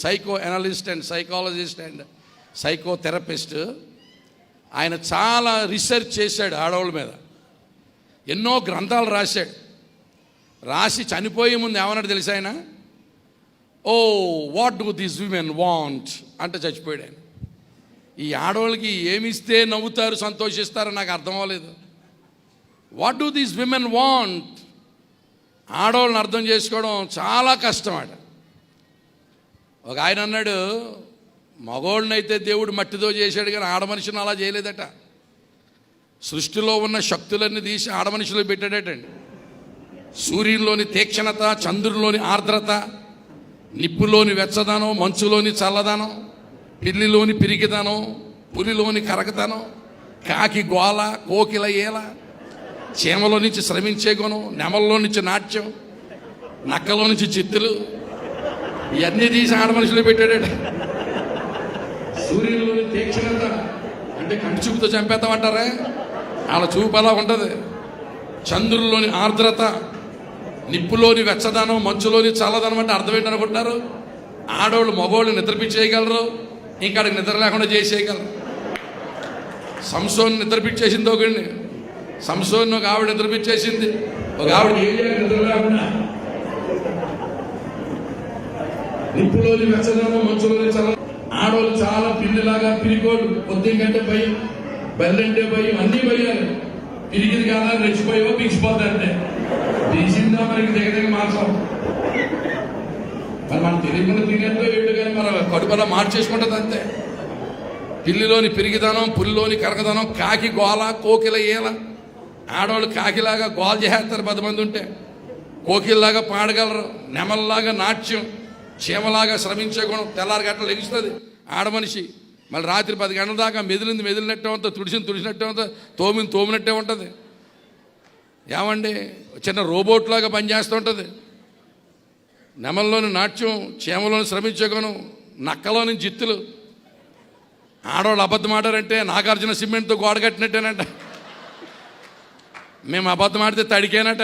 Psycho analyst and psychologist and psychotherapist. ఆయన చాలా research చేశాడు ఆడవాళ్ళ మీద, ఎన్నో గ్రంథాలు రాశాడు. రాసి చనిపోయే ముందు ఏమన్నాడు తెలుసా ఆయన? Oh what do these women want అంటే చచ్చిపోయాడు ఆయన. ఈ ఆడవాళ్ళకి ఏమిస్తే నవ్వుతారు, సంతోషిస్తారో నాకు అర్థం అవ్వలేదు. What do these women want? ఆడవాళ్ళని అర్థం చేసుకోవడం చాలా కష్టం అట. ఒక ఆయన అన్నాడు, మగోళ్ళనైతే దేవుడు మట్టితో చేశాడు కానీ ఆడ మనిషిని అలా చేయలేదట. సృష్టిలో ఉన్న శక్తులన్నీ తీసి ఆడ మనిషిలో పెట్టాడటండి. సూర్యునిలోని తీక్షణత, చంద్రునిలోని ఆర్ద్రత, నిప్పులోని వెచ్చదనం, మంచులోని చల్లదనం, పిల్లిలోని పిరికిదనం, పులిలోని కరకతనం, కాకి గోల, కోకిల ఏల, చీమలో నుంచి శ్రమించే గుణం, నెమల్లో నుంచి నాట్యం, నక్కలో నుంచి చిత్తులు, ఇవన్నీ తీసి ఆడ మనుషులు పెట్టాడట. సూర్యునిలోని తీక్షణత అంటే కంటి చూపుతో చంపేస్తామంటారా? వాళ్ళ చూపు అలా ఉంటుంది. చంద్రుల్లోని ఆర్ద్రత, నిప్పులోని వెచ్చదనం, మంచులోని చల్లదనం అంటే అర్థం ఏంటనుకుంటున్నారు? ఆడవాళ్ళు మగవాళ్ళు నిద్రపించేయగలరు, ఇంకా నిద్ర లేకుండా చేసేయగలరు. సంసోన్ నిద్రపించేసింది ఒకడిని. సంసోన్ ఒక ఆవిడ నిద్రపించేసింది. ఒక ఆవిడ నిద్ర లేకుండా నిప్పులోని వెచ్చదనం, మంచులోని చల్ల. ఆడవాళ్ళు చాలా పిల్లిలాగా పిరికోడు, పొద్దుకంటే భయం, బెల్లంటే భయం, అన్నీ భయాలు. పిరిగింది కాదా రెచ్చిపోయావో పిచ్చిపోతారంటే తీసిందా మనకి దగ్గర మార్చాం. మరి మనం తెలియకుండా తినేంతో ఏడు కానీ మన కడుపులా మార్చేసుకుంటుంది అంతే. పిల్లిలోని పిరిగిదనం, పులిలోని కరకదనం, కాకి గోల, కోకిల ఏల. ఆడవాళ్ళు కాకిలాగా గోల చేస్తారు 10 మంది ఉంటే, కోకిల్లాగా పాడగలరు, నెమల్లాగా నాట్యం, చీమలాగా శ్రమించే గుణం. తెల్లారి గంటలు లెగుస్తుంది ఆడమనిషి. మళ్ళీ రాత్రి 10 గంటల దాకా మెదిలినట్టే ఉంటుంది, తుడిచినట్టే ఉంటుంది, తోమినట్టే ఉంటుంది. ఏమండి, చిన్న రోబోట్లాగా పనిచేస్తూ ఉంటుంది. నెమల్లోని నాట్యం, చీమలోని శ్రమించే గుణం, నక్కలోని జిత్తులు. ఆడవాళ్ళు అబద్ధం ఆడారంటే నాగార్జున సిమెంట్తో గోడ కట్టినట్టేనట. మేము అబద్ధం ఆడితే తడికేనట,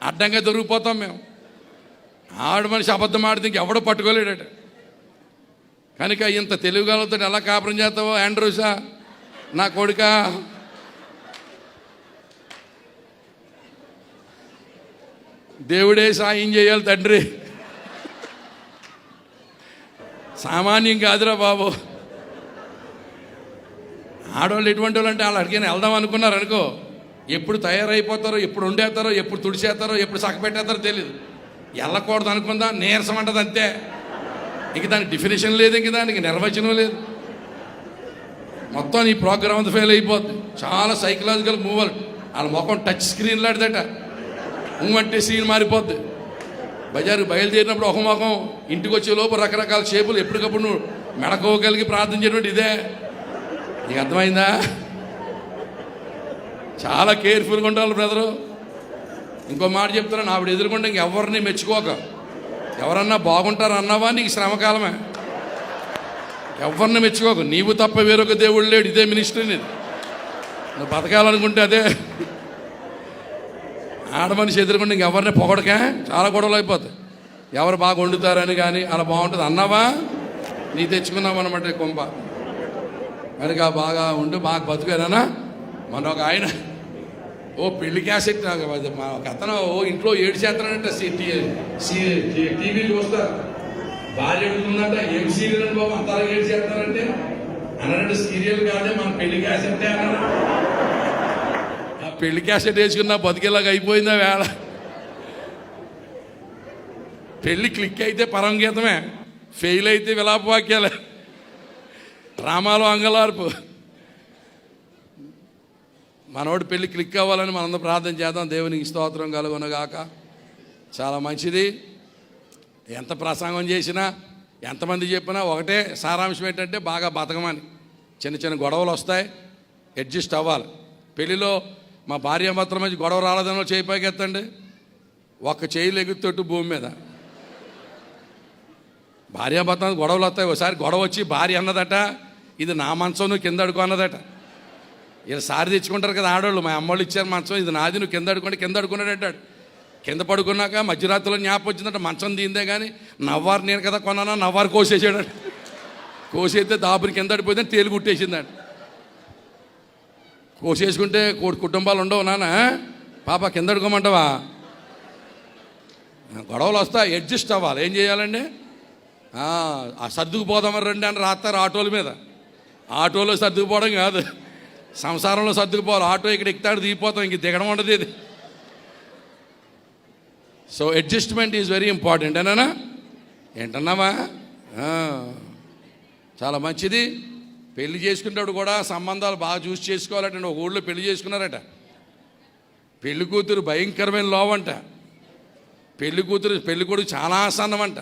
అడ్డంగా దొరికిపోతాం మేము. ఆవిడ మనిషి అబద్ధం ఆడితే ఇంకెవడో పట్టుకోలేడట. కనుక ఇంత తెలివిగలతో ఎలా కాపురం చేస్తావో ఆండ్రూసా నా కొడుక. దేవుడే సాయం చేయాలి తండ్రి, సామాన్యం కాదురా బాబు. ఆడవాళ్ళు ఎటువంటి వాళ్ళు అంటే వాళ్ళు అడిగిన వెళ్దాం అనుకున్నారు అనుకో, ఎప్పుడు తయారైపోతారో, ఎప్పుడు వండేస్తారో, ఎప్పుడు తుడిచేస్తారో, ఎప్పుడు చక్కపెట్టేస్తారో తెలియదు. వెళ్ళకూడదు అనుకుందా, నీరసం అంటది అంతే. ఇంక దానికి డెఫినేషన్ లేదు, ఇంక దానికి నిర్వచనం లేదు. మొత్తం ఈ ప్రోగ్రామ్ అంతా ఫెయిల్ అయిపోద్ది. చాలా సైకలాజికల్ మూవల్. వాళ్ళ ముఖం టచ్ స్క్రీన్ లాంటిదట. అంటే సీన్ మారిపోద్ది. బజారుకి బయలుదేరినప్పుడు ఒక ముఖం, ఇంటికి వచ్చే లోపు రకరకాల షేపులు. ఎప్పటికప్పుడు నువ్వు మెడకోగలిగి ప్రార్థన చేయడం ఇదే. నీకు అర్థమైందా? చాలా కేర్ఫుల్గా ఉండాలి బ్రదరు. ఇంకో మాట చెప్తున్నాను, ఆవిడ ఎదుర్కొంటే ఇంకెవరిని మెచ్చుకోక. ఎవరన్నా బాగుంటారు అన్నావా, నీకు శ్రమకాలమే. ఎవరిని మెచ్చుకోక. నీవు తప్ప వేరొక దేవుడు లేడు. ఇదే మినిస్ట్రీ. నువ్వు బతకాలనుకుంటే అదే. ఆడ మనిషి ఎదుర్కొంటే ఇంకెవరిని పొగడకే, చాలా గొడవలు అయిపోతాయి. ఎవరు బాగా వండుతారని కానీ అలా బాగుంటుంది అన్నావా, నీ తెచ్చుకున్నావు అనమాట కొంప. కనుక బాగా ఉండి బాగా బతుకానా. మన ఒక ఆయన ఓ పెళ్లి క్యాసెట్, ఒక అతను ఓ ఇంట్లో 7 చేస్తానంటే టీవీ చూస్తారు. భార్య అడుగుతుందంట, ఏం సీరియల్ అని బాబు అంతలా 7 చేస్తారంటే అన్నారంటే సీరియల్ కాదే మన పెళ్లి క్యాసెట్ అన్నారు. ఆ పెళ్లి క్యాసెట్ వేసుకున్నా బతికేలాగా అయిపోయిందా వేళ. పెళ్లి క్లిక్ అయితే పరమగీతమే, ఫెయిల్ అయితే విలాపవాక్యాలే, డ్రామాలో అంగలార్పు. మనోడు పెళ్ళి క్లిక్ అవ్వాలని మనందరం ప్రార్థన చేద్దాం. దేవునికి స్తోత్రం కలుగునగాక. చాలా మంచిది. ఎంత ప్రసంగం చేసినా, ఎంతమంది చెప్పినా ఒకటే సారాంశం ఏంటంటే బాగా బతకమని. చిన్న చిన్న గొడవలు వస్తాయి, అడ్జస్ట్ అవ్వాలి. పెళ్ళిలో మా భార్యాభర్తల మధ్య గొడవ రాలేదని చేయి పైకి ఎత్తండి. ఒక్క చేయిలు ఎగుతొట్టు భూమి మీద. భార్యాభర్త గొడవలు వస్తాయి. ఒకసారి గొడవ వచ్చి భార్య అన్నదట, ఇది నా మంచం నువ్వు కింద అడుకో అన్నదట. ఇలా సారి తెచ్చుకుంటారు కదా ఆడవాళ్ళు, మా అమ్మోళ్ళు ఇచ్చారు మంచం, ఇది నాది నువ్వు కింద అడుకుంటే కింద అడుకున్నాడు అంటాడు. కింద పడుకున్నాక మధ్యరాత్రిలో జ్ఞాపకం వచ్చిందంటే మంచం దీందే కానీ నవ్వారు నేను కదా కొన్నానా నవ్వారు కోసేసాడు. కోసేస్తే దాపుని కింద పడిపోతే తేలు కుట్టేసిందంట. కోసేసుకుంటే కుటుంబాలు ఉండవు నాన్న, పాప కింద పడుకోమంటావా? గొడవలు వస్తాయి, అడ్జస్ట్ అవ్వాలి. ఏం చేయాలండి? ఆ సర్దుకుపోదామని రండి అని రాస్తారు ఆటోల మీద. ఆటోలో సర్దుకుపోవడం కాదు, సంసారంలో సర్దుకుపోవాలి. ఆటో ఇక్కడ ఎక్కుతాడు దిగిపోతాం, ఇంక దిగడం ఉండదు ఇది. So adjustment is very important అన్నా. ఏంటన్నావా? చాలా మంచిది. పెళ్లి చేసుకునేటప్పుడు కూడా సంబంధాలు బాగా చూసి చేసుకోవాలట. ఒక ఊళ్ళో పెళ్లి చేసుకున్నారట. పెళ్లి కూతురు భయంకరమైన లోవంట. పెళ్లి కొడుకు చాలా ఆసన్నమంట.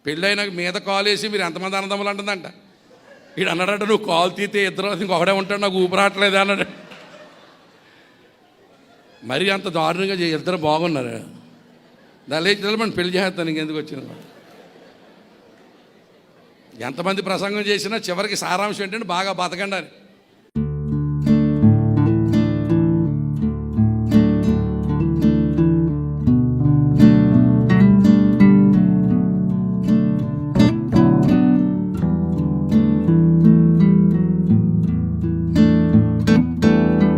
పెళ్ళైనాక మీద కాలు వేసి మీరు ఎంతమంది అన్నదమ్ములు అంటుందంట. వీడు అన్నాడట, నువ్వు కాలు తీతే ఇద్దరు ఇంకొకడే ఉంటాడు, నాకు ఊపిరాట్లేదు అన్నాడు. మరి అంత దారుణంగా ఇద్దరు బాగున్నారు. దాని మనం పెళ్లి చేస్తాను, ఇంకెందుకు వచ్చిన. ఎంతమంది ప్రసంగం చేసినా చివరికి సారాంశం ఏంటంటే బాగా బతకండి అని.